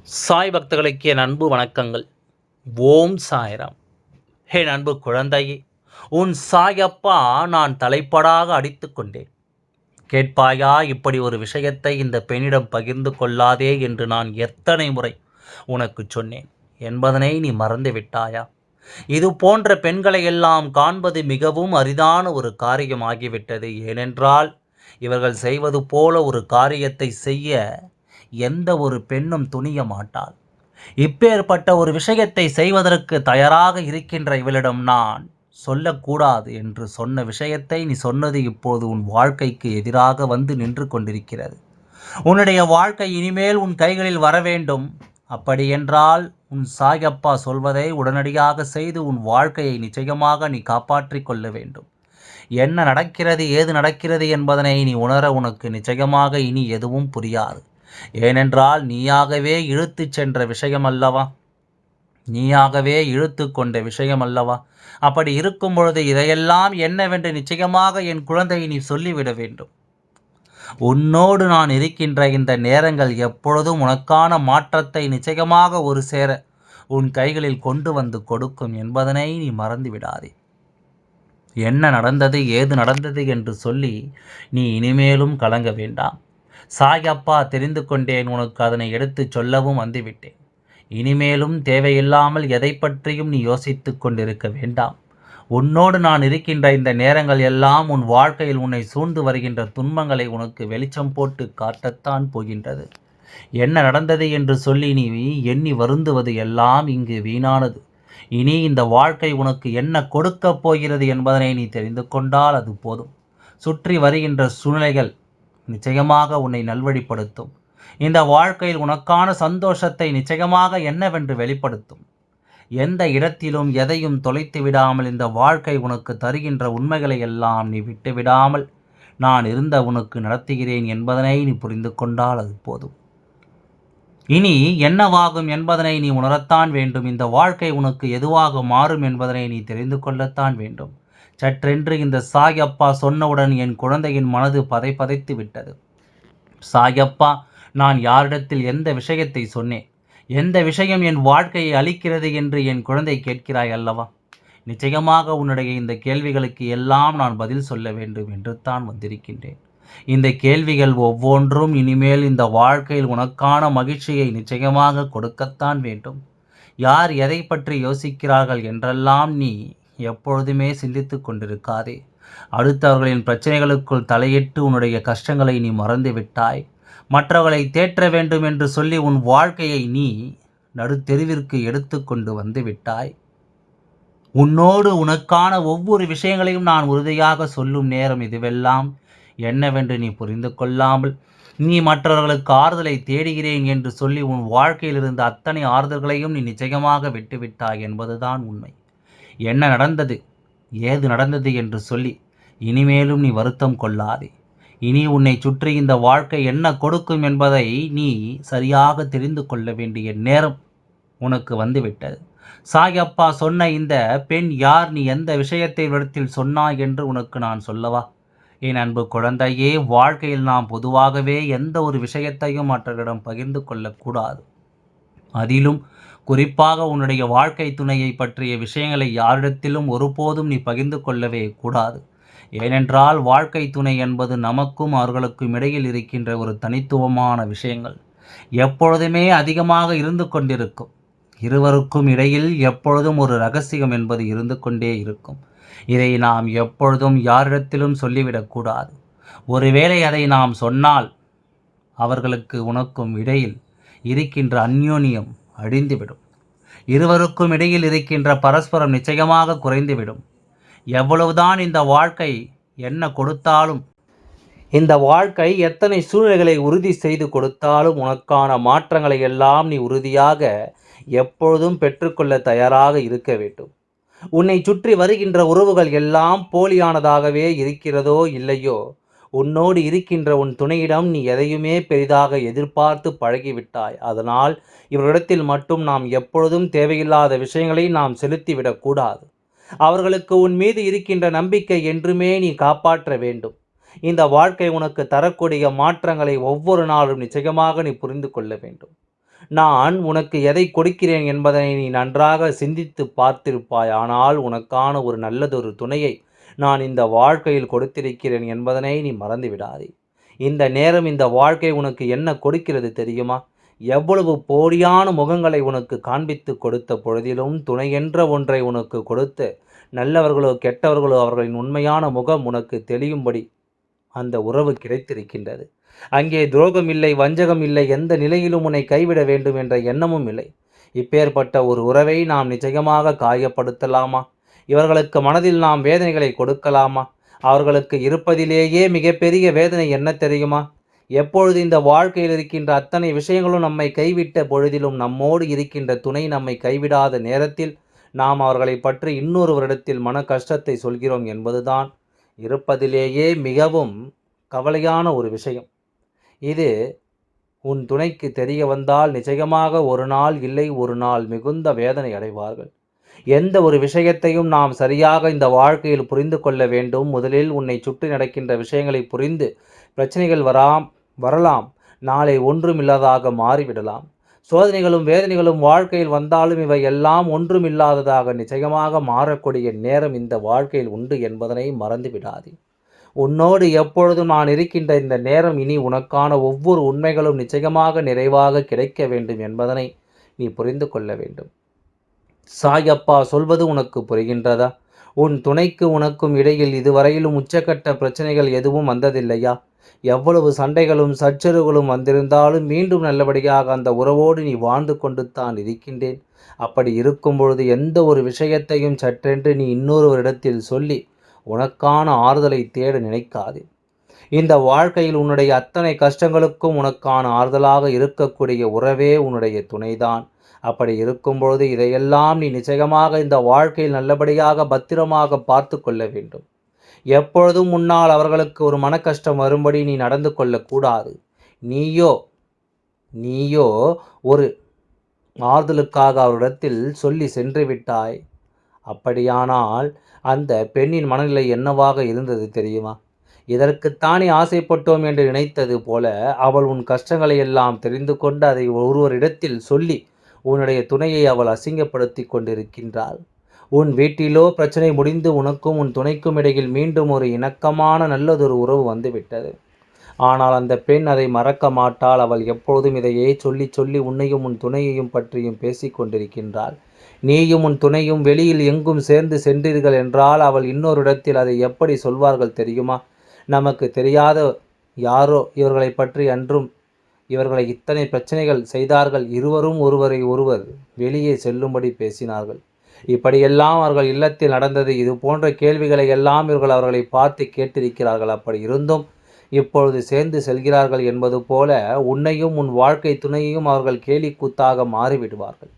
சாய் பக்தர்களுக்கு என் அன்பு வணக்கங்கள். ஓம் சாய்ராம். என் அன்பு குழந்தையே, உன் சாயப்பா நான் தலைப்படாக அடித்துக் கொண்டேன். கேட்பாயா, இப்படி ஒரு விஷயத்தை இந்த பெண்ணிடம் பகிர்ந்து கொள்ளாதே என்று நான் எத்தனை முறை உனக்கு சொன்னேன் என்பதனை நீ மறந்து விட்டாயா? இது போன்ற பெண்களை எல்லாம் காண்பது மிகவும் அரிதான ஒரு காரியமாகிவிட்டது. ஏனென்றால் இவர்கள் செய்வது போல ஒரு காரியத்தை செய்ய எந்த ஒரு பெண்ணும் துணிய மாட்டாள். இப்பேற்பட்ட ஒரு விஷயத்தை செய்வதற்கு தயாராக இருக்கின்ற இவளிடம் நான் சொல்லக்கூடாது என்று சொன்ன விஷயத்தை நீ சொன்னது இப்போது உன் வாழ்க்கைக்கு எதிராக வந்து நின்று கொண்டிருக்கிறது. உன்னுடைய வாழ்க்கை இனிமேல் உன் கைகளில் வர வேண்டும். அப்படியென்றால் உன் சாயப்பா சொல்வதை உடனடியாக செய்து உன் வாழ்க்கையை நிச்சயமாக நீ காப்பாற்றிக் கொள்ள வேண்டும். என்ன நடக்கிறது, ஏது நடக்கிறது என்பதனை நீ உணர உனக்கு நிச்சயமாக இனி எதுவும் புரியாது. ஏனென்றால் நீயாகவே இழுத்துச் சென்ற விஷயம் அல்லவா? நீயாகவே இழுத்து கொண்ட விஷயம் அல்லவா? அப்படி இருக்கும் பொழுது இதையெல்லாம் என்னவென்று நிச்சயமாக என் குழந்தையை நீ சொல்லிவிட வேண்டும். உன்னோடு நான் இருக்கின்ற இந்த நேரங்கள் எப்பொழுதும் உனக்கான மாற்றத்தை நிச்சயமாக ஒரு சேர உன் கைகளில் கொண்டு வந்து கொடுக்கும் என்பதனை நீ மறந்து விடாதே. என்ன நடந்தது, ஏது நடந்தது என்று சொல்லி நீ இனிமேலும் கலங்க வேண்டாம். சாயப்பா தெரிந்து கொண்டேன், உனக்கு அதனை எடுத்துச் சொல்லவும் வந்துவிட்டேன். இனிமேலும் தேவையில்லாமல் எதை பற்றியும் நீ யோசித்து கொண்டிருக்க வேண்டாம். உன்னோடு நான் இருக்கின்ற இந்த நேரங்கள் எல்லாம் உன் வாழ்க்கையில் உன்னை சூழ்ந்து வருகின்ற துன்பங்களை உனக்கு வெளிச்சம் போட்டு காட்டத்தான் போகின்றது. என்ன நடந்தது என்று சொல்லி நீ எண்ணி வருந்துவது எல்லாம் இங்கு வீணானது. இனி இந்த வாழ்க்கை உனக்கு என்ன கொடுக்கப் போகிறது என்பதனை நீ தெரிந்து கொண்டால் அது போதும். சுற்றி வருகின்ற சூழ்நிலைகள் நிச்சயமாக உன்னை நல்வழிப்படுத்தும். இந்த வாழ்க்கையில் உனக்கான சந்தோஷத்தை நிச்சயமாக என்னவென்று வெளிப்படுத்தும். எந்த இடத்திலும் எதையும் தொலைத்து விடாமல் இந்த வாழ்க்கை உனக்கு தருகின்ற உண்மைகளை எல்லாம் நீ விட்டுவிடாமல் நான் இருந்த உனக்கு நடத்துகிறேன் என்பதனை நீ புரிந்து கொண்டால் அது போதும். இனி என்னவாகும் என்பதனை நீ உணரத்தான் வேண்டும். இந்த வாழ்க்கை உனக்கு எதுவாக மாறும் என்பதனை நீ தெரிந்து கொள்ளத்தான் வேண்டும். சற்றென்று இந்த சாயப்பா சொன்னவுடன் என் குழந்தையின் மனது பதைத்து விட்டது. சாயப்பா, நான் யாரிடத்தில் எந்த விஷயத்தை சொன்னேன், எந்த விஷயம் என் வாழ்க்கையை அளிக்கிறது என்று என் குழந்தை கேட்கிறாய் அல்லவா? நிச்சயமாக உன்னுடைய இந்த கேள்விகளுக்கு எல்லாம் நான் பதில் சொல்ல வேண்டும் என்று தான் வந்திருக்கின்றேன். இந்த கேள்விகள் ஒவ்வொன்றும் இனிமேல் இந்த வாழ்க்கையில் உனக்கான மகிழ்ச்சியை நிச்சயமாக கொடுக்கத்தான் வேண்டும். யார் எதை பற்றி யோசிக்கிறார்கள் என்றெல்லாம் நீ எப்பொழுதுமே சிந்தித்து கொண்டிருக்காதே. அடுத்தவர்களின் பிரச்சனைகளுக்குள் தலையிட்டு உன்னுடைய கஷ்டங்களை நீ மறந்து விட்டாய். மற்றவர்களை தேற்ற வேண்டும் என்று சொல்லி உன் வாழ்க்கையை நீ நடுத்தெருவிற்கு எடுத்து கொண்டு வந்து விட்டாய். உன்னோடு உனக்கான ஒவ்வொரு விஷயங்களையும் நான் உறுதியாக சொல்லும் நேரம் இதுவெல்லாம் என்னவென்று நீ புரிந்து கொள்ளாமல் நீ மற்றவர்களுக்கு ஆறுதலை தேடுகிறேன் என்று சொல்லி உன் வாழ்க்கையில் இருந்த அத்தனை ஆறுதல்களையும் நீ நிச்சயமாக விட்டுவிட்டாய் என்பதுதான் உண்மை. என்ன நடந்தது, ஏது நடந்தது என்று சொல்லி இனிமேலும் நீ வருத்தம் கொள்ளாதே. இனி உன்னை சுற்றி இந்த வாழ்க்கை என்ன கொடுக்கும் என்பதை நீ சரியாக தெரிந்து கொள்ள வேண்டிய நேரம் உனக்கு வந்துவிட்டது. சாயப்பா சொன்ன இந்த பெண் யார், நீ எந்த விஷயத்தை இடத்தில் சொன்னாய் என்று உனக்கு நான் சொல்லவா? என் அன்பு குழந்தையே, வாழ்க்கையில் நாம் பொதுவாகவே எந்த ஒரு விஷயத்தையும் மற்றவரிடம் பகிர்ந்து கொள்ளக்கூடாது. அதிலும் குறிப்பாக உன்னுடைய வாழ்க்கை துணையை பற்றிய விஷயங்களை யாரிடத்திலும் ஒருபோதும் நீ பகிர்ந்து கொள்ளவே கூடாது. ஏனென்றால் வாழ்க்கை துணை என்பது நமக்கும் அவர்களுக்கும் இடையில் இருக்கின்ற ஒரு தனித்துவமான விஷயங்கள் எப்பொழுதுமே அதிகமாக இருந்து கொண்டிருக்கும். இருவருக்கும் இடையில் எப்பொழுதும் ஒரு ரகசியம் என்பது இருந்து கொண்டே இருக்கும். இதை நாம் எப்பொழுதும் யாரிடத்திலும் சொல்லிவிடக்கூடாது. ஒருவேளை அதை நாம் சொன்னால் அவர்களுக்கு உனக்கும் இடையில் இருக்கின்ற அந்யோன்யம் அழிந்துவிடும். இருவருக்கும் இடையில் இருக்கின்ற பரஸ்பரம் நிச்சயமாக குறைந்துவிடும். எவ்வளவுதான் இந்த வாழ்க்கை என்ன கொடுத்தாலும், இந்த வாழ்க்கை எத்தனை சூழ்நிலைகளை உறுதி செய்து கொடுத்தாலும் உனக்கான மாற்றங்களை எல்லாம் நீ உறுதியாக எப்பொழுதும் பெற்றுக்கொள்ள தயாராக இருக்க வேண்டும். உன்னை சுற்றி வருகின்ற உறவுகள் எல்லாம் போலியானதாகவே இருக்கிறதோ இல்லையோ, உன்னோடு இருக்கின்ற உன் துணையிடம் நீ எதையுமே பெரிதாக எதிர்பார்த்து பழகிவிட்டாய். அதனால் இவரிடத்தில் மட்டும் நாம் எப்பொழுதும் தேவையில்லாத விஷயங்களை நாம் செலுத்திவிடக்கூடாது. அவர்களுக்கு உன் மீது இருக்கின்ற நம்பிக்கை என்றுமே நீ காப்பாற்ற வேண்டும். இந்த வாழ்க்கை உனக்கு தரக்கூடிய மாற்றங்களை ஒவ்வொரு நாளும் நிச்சயமாக நீ புரிந்து கொள்ள வேண்டும். நான் உனக்கு எதை கொடுக்கிறேன் என்பதனை நீ நன்றாக சிந்தித்து பார்த்திருப்பாய். ஆனால் உனக்கான ஒரு நல்லதொரு துணையை நான் இந்த வாழ்க்கையில் கொடுத்திருக்கிறேன் என்பதனை நீ மறந்து விடாதே. இந்த நேரம் இந்த வாழ்க்கை உனக்கு என்ன கொடுக்கிறது தெரியுமா? எவ்வளவு போலியான முகங்களை உனக்கு காண்பித்து கொடுத்த பொழுதிலும் துணை என்ற ஒன்றை உனக்கு கொடுத்து நல்லவர்களோ கெட்டவர்களோ அவர்களின் உண்மையான முகம் உனக்கு தெளியும்படி அந்த உறவு கிடைத்திருக்கின்றது. அங்கே துரோகம் இல்லை, வஞ்சகம் இல்லை, எந்த நிலையிலும் உன்னை கைவிட வேண்டும் என்ற எண்ணமும் இல்லை. இப்பேற்பட்ட ஒரு உறவை நாம் நிச்சயமாக காயப்படுத்தலாமா? இவர்களுக்கு மனதில் நாம் வேதனைகளை கொடுக்கலாமா? அவர்களுக்கு இருப்பதிலேயே மிகப்பெரிய வேதனை என்ன தெரியுமா? எப்பொழுது இந்த வாழ்க்கையில் இருக்கின்ற அத்தனை விஷயங்களும் நம்மை கைவிட்ட பொழுதிலும் நம்மோடு இருக்கின்ற துணை நம்மை கைவிடாத நேரத்தில் நாம் அவர்களை பற்றி இன்னொருவரிடத்தில் மன கஷ்டத்தை சொல்கிறோம் என்பதுதான் இருப்பதிலேயே மிகவும் கவலையான ஒரு விஷயம். இது உன் துணைக்கு தெரிய வந்தால் நிச்சயமாக ஒரு நாள் இல்லை ஒரு நாள் மிகுந்த வேதனை அடைவார்கள். எந்த ஒரு விஷயத்தையும் நாம் சரியாக இந்த வாழ்க்கையில் புரிந்து கொள்ள வேண்டும். முதலில் உன்னை சுற்றி நடக்கின்ற விஷயங்களை புரிந்து பிரச்சனைகள் வரலாம், நாளை ஒன்றுமில்லாததாக மாறிவிடலாம். சோதனைகளும் வேதனைகளும் வாழ்க்கையில் வந்தாலும் இவை எல்லாம் ஒன்றுமில்லாததாக நிச்சயமாக மாறக்கூடிய நேரம் இந்த வாழ்க்கையில் உண்டு என்பதனை மறந்து விடாதே. உன்னோடு எப்பொழுதும் நான் இருக்கின்ற இந்த நேரம் இனி உனக்கான ஒவ்வொரு உண்மைகளும் நிச்சயமாக நிறைவாக கிடைக்க வேண்டும் என்பதனை நீ புரிந்து கொள்ள வேண்டும். சாயப்பா சொல்வது உனக்கு புரிகின்றதா? உன் துணைக்கு உனக்கும் இடையில் இதுவரையிலும் உச்சக்கட்ட பிரச்சனைகள் எதுவும் வந்ததில்லையா? எவ்வளவு சண்டைகளும் சச்சரவுகளும் வந்திருந்தாலும் மீண்டும் நல்லபடியாக அந்த உறவோடு நீ வாழ்ந்து கொண்டு தான் இருக்கின்றேன். அப்படி இருக்கும் பொழுது எந்த ஒரு விஷயத்தையும் சற்றென்று நீ இன்னொருவரிடத்தில் சொல்லி உனக்கான ஆறுதலை தேட நினைக்காது. இந்த வாழ்க்கையில் உன்னுடைய அத்தனை கஷ்டங்களுக்கும் உனக்கான ஆறுதலாக இருக்கக்கூடிய உறவே உன்னுடைய துணைதான். அப்படி இருக்கும் பொழுது இதையெல்லாம் நீ நிச்சயமாக இந்த வாழ்க்கையில் நல்லபடியாக பத்திரமாக பார்த்து கொள்ள வேண்டும். எப்பொழுதும் முன்னால் அவர்களுக்கு ஒரு மன கஷ்டம் வரும்படி நீ நடந்து கொள்ளக்கூடாது. நீயோ ஒரு ஆறுதலுக்காக அவரிடத்தில் சொல்லி சென்று விட்டாய். அப்படியானால் அந்த பெண்ணின் மனநிலை என்னவாக இருந்தது தெரியுமா? இதற்குத்தானே ஆசைப்பட்டோம் என்று நினைத்தது போல அவள் உன் கஷ்டங்களை எல்லாம் தெரிந்து கொண்டு அதை ஒருவரிடத்தில் சொல்லி உன்னுடைய துணையை அவள் அசிங்கப்படுத்தி கொண்டிருக்கின்றாள். உன் வீட்டிலோ பிரச்சனை முடிந்து உனக்கும் உன் துணைக்கும் இடையில் மீண்டும் ஒரு இணக்கமான நல்லதொரு உறவு வந்துவிட்டது. ஆனால் அந்த பெண் அதை மறக்க மாட்டாள். அவள் எப்பொழுதும் இதையே சொல்லி சொல்லி உன்னையும் உன் துணையையும் பற்றியும் பேசி கொண்டிருக்கின்றாள். நீயும் உன் துணையும் வெளியில் எங்கும் சேர்ந்து சென்றீர்கள் என்றால் அவள் இன்னொரு இடத்தில் அதை எப்படி சொல்வார்கள் தெரியுமா? நமக்கு தெரியாத யாரோ இவர்களை பற்றி அன்றும் இவர்களை இத்தனை பிரச்சனைகள் செய்தார்கள், இருவரும் ஒருவரை ஒருவர் வெளியே செல்லும்படி பேசினார்கள். இப்படியெல்லாம் அவர்கள் இல்லத்தில் நடந்தது. இது போன்ற கேள்விகளை எல்லாம் இவர்கள் அவர்களை பார்த்து கேட்டிருக்கிறார்கள். அப்படி இருந்தும் இப்பொழுது சேர்ந்து செல்கிறார்கள் என்பது போல உன்னையும் உன் வாழ்க்கை துணையையும் அவர்கள் கேலி கூத்தாக மாறிவிடுவார்கள்.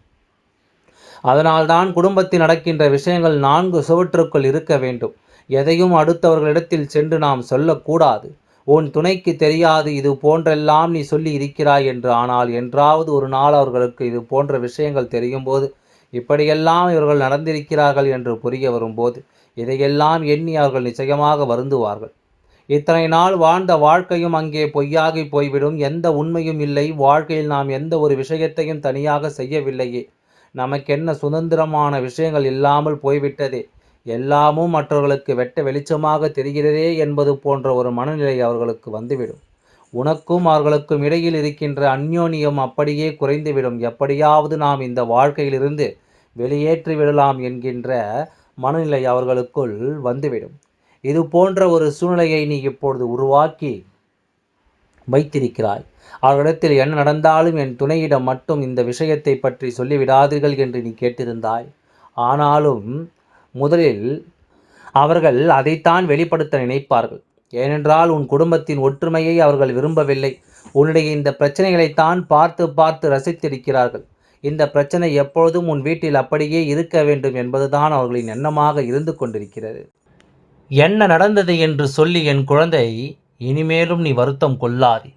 அதனால்தான் குடும்பத்தில் நடக்கின்ற விஷயங்கள் 4 சுவற்றுக்குள் இருக்க வேண்டும். எதையும் அடுத்தவர்களிடத்தில் சென்று நாம் சொல்லக்கூடாது. உன் துணைக்கு தெரியாது இது போன்றெல்லாம் நீ சொல்லி இருக்கிறாய் என்று. ஆனால் என்றாவது ஒரு நாள் அவர்களுக்கு இது போன்ற விஷயங்கள் தெரியும் போது இப்படியெல்லாம் இவர்கள் நடந்திருக்கிறார்கள் என்று புரிய வரும்போது இதையெல்லாம் எண்ணி அவர்கள் நிச்சயமாக வருந்துவார்கள். இத்தனை நாள் வாழ்ந்த வாழ்க்கையும் அங்கே பொய்யாகி போய்விடும். எந்த உண்மையும் இல்லை. வாழ்க்கையில் நாம் எந்த ஒரு விஷயத்தையும் தனியாக செய்யவில்லையே, நமக்கென்ன சுதந்திரமான விஷயங்கள் இல்லாமல் போய்விட்டதே, எல்லாமும் மற்றவர்களுக்கு வெட்ட வெளிச்சமாக தெரிகிறதே என்பது போன்ற ஒரு மனநிலை அவர்களுக்கு வந்துவிடும். உனக்கும் அவர்களுக்கும் இடையில் இருக்கின்ற அந்யோன்யம் அப்படியே குறைந்துவிடும். எப்படியாவது நாம் இந்த வாழ்க்கையிலிருந்து வெளியேற்றி விடலாம் என்கின்ற மனநிலை அவர்களுக்குள் வந்துவிடும். இது போன்ற ஒரு சூழ்நிலையை நீ இப்பொழுது உருவாக்கி வைத்திருக்கிறாய். அவர்களிடத்தில் என்ன நடந்தாலும் என் துணையிடம் மட்டும் இந்த விஷயத்தை பற்றி சொல்லிவிடாதீர்கள் என்று நீ கேட்டிருந்தாய். ஆனாலும் முதலில் அவர்கள் அதைத்தான் வெளிப்படுத்த நினைப்பார்கள். ஏனென்றால் உன் குடும்பத்தின் ஒற்றுமையை அவர்கள் விரும்பவில்லை. உன்னுடைய இந்த பிரச்சனைகளைத்தான் பார்த்து பார்த்து ரசித்திருக்கிறார்கள். இந்த பிரச்சனை எப்பொழுதும் உன் வீட்டில் அப்படியே இருக்க வேண்டும் என்பதுதான் அவர்களின் எண்ணமாக இருந்து கொண்டிருக்கிறது. என்ன நடந்தது என்று சொல்லி என் குழந்தை, இனிமேலும் நீ வருத்தம் கொள்ளாதே.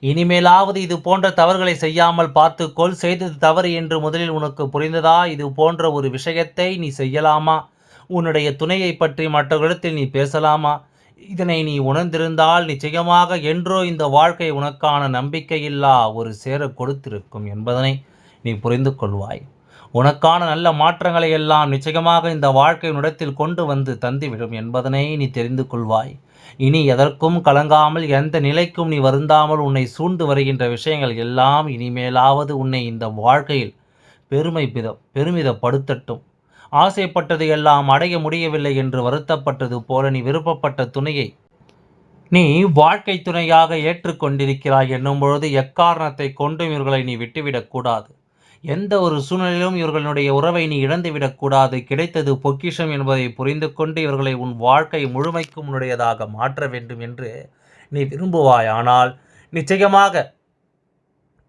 இனிமேலாவது இது போன்ற தவறுகளை செய்யாமல் பார்த்துக்கொள். செய்தது தவறு என்று முதலில் உனக்கு புரிந்ததா? இது போன்ற ஒரு விஷயத்தை நீ செய்யலாமா? உன்னுடைய துணையை பற்றி மற்றவர்களிடத்தில் நீ பேசலாமா? இதனை நீ உணர்ந்திருந்தால் நிச்சயமாக என்றோ இந்த வாழ்க்கை உனக்கான நம்பிக்கையில்லா ஒரு சேர கொடுத்திருக்கும் என்பதனை நீ புரிந்து கொள்வாய். உனக்கான நல்ல மாற்றங்களை எல்லாம் நிச்சயமாக இந்த வாழ்க்கை உன்னிடத்தில் கொண்டு வந்து தந்துவிடும் என்பதனை நீ தெரிந்து கொள்வாய். இனி எதற்கும் கலங்காமல் எந்த நிலைக்கும் நீ வருந்தாமல் உன்னை சூழ்ந்து வருகின்ற விஷயங்கள் எல்லாம் இனிமேலாவது உன்னை இந்த வாழ்க்கையில் பெருமிதப்படுத்தட்டும். ஆசைப்பட்டது எல்லாம் அடைய முடியவில்லை என்று வருத்தப்பட்டது போல நீ விருப்பப்பட்ட துணையை நீ வாழ்க்கை துணையாக ஏற்றுக்கொண்டிருக்கிறாய் என்னும் பொழுது எக்காரணத்தை கொண்டும் இவர்களை நீ விட்டுவிடக்கூடாது. எந்த ஒரு சூழ்நிலையிலும் இவர்களுடைய உறவை நீ இழந்துவிடக்கூடாது. கிடைத்தது பொக்கிஷம் என்பதை புரிந்து கொண்டு இவர்களை உன் வாழ்க்கை முழுமைக்கும் உன்னுடையதாக மாற்ற வேண்டும் என்று நீ விரும்புவாய். ஆனால் நிச்சயமாக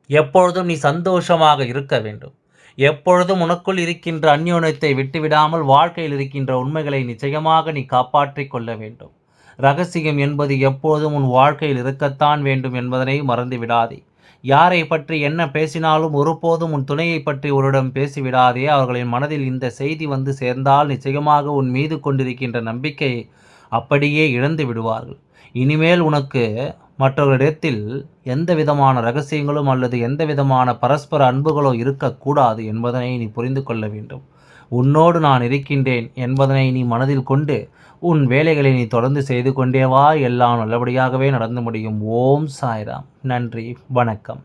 எப்பொழுதும் நீ சந்தோஷமாக இருக்க வேண்டும். எப்பொழுதும் உனக்குள் இருக்கின்ற அந்யோன்யத்தை விட்டுவிடாமல் வாழ்க்கையில் இருக்கின்ற உண்மைகளை நிச்சயமாக நீ காப்பாற்றிக் கொள்ள வேண்டும். ரகசியம் என்பது எப்போதும் உன் வாழ்க்கையில் இருக்கத்தான் வேண்டும் என்பதனை மறந்து விடாதே. யாரை பற்றி என்ன பேசினாலும் ஒருபோதும் உன் துணையை பற்றி ஒருடம் பேசிவிடாதே. அவர்களின் மனதில் இந்த செய்தி வந்து சேர்ந்தால் நிச்சயமாக உன் மீது கொண்டிருக்கின்ற நம்பிக்கையை அப்படியே இழந்து விடுவார்கள். இனிமேல் உனக்கு மற்றவர்களிடத்தில் எந்த விதமான ரகசியங்களும் அல்லது எந்த விதமான பரஸ்பர அன்புகளோ இருக்கக்கூடாது என்பதனை நீ புரிந்து கொள்ள வேண்டும். உன்னோடு நான் இருக்கின்றேன் என்பதனை நீ மனதில் கொண்டு உன் வேலைகளை நீ தொடர்ந்து செய்து கொண்டே வா. எல்லாம் நல்லபடியாகவே நடந்து முடியும். ஓம் சாய்ராம். நன்றி, வணக்கம்.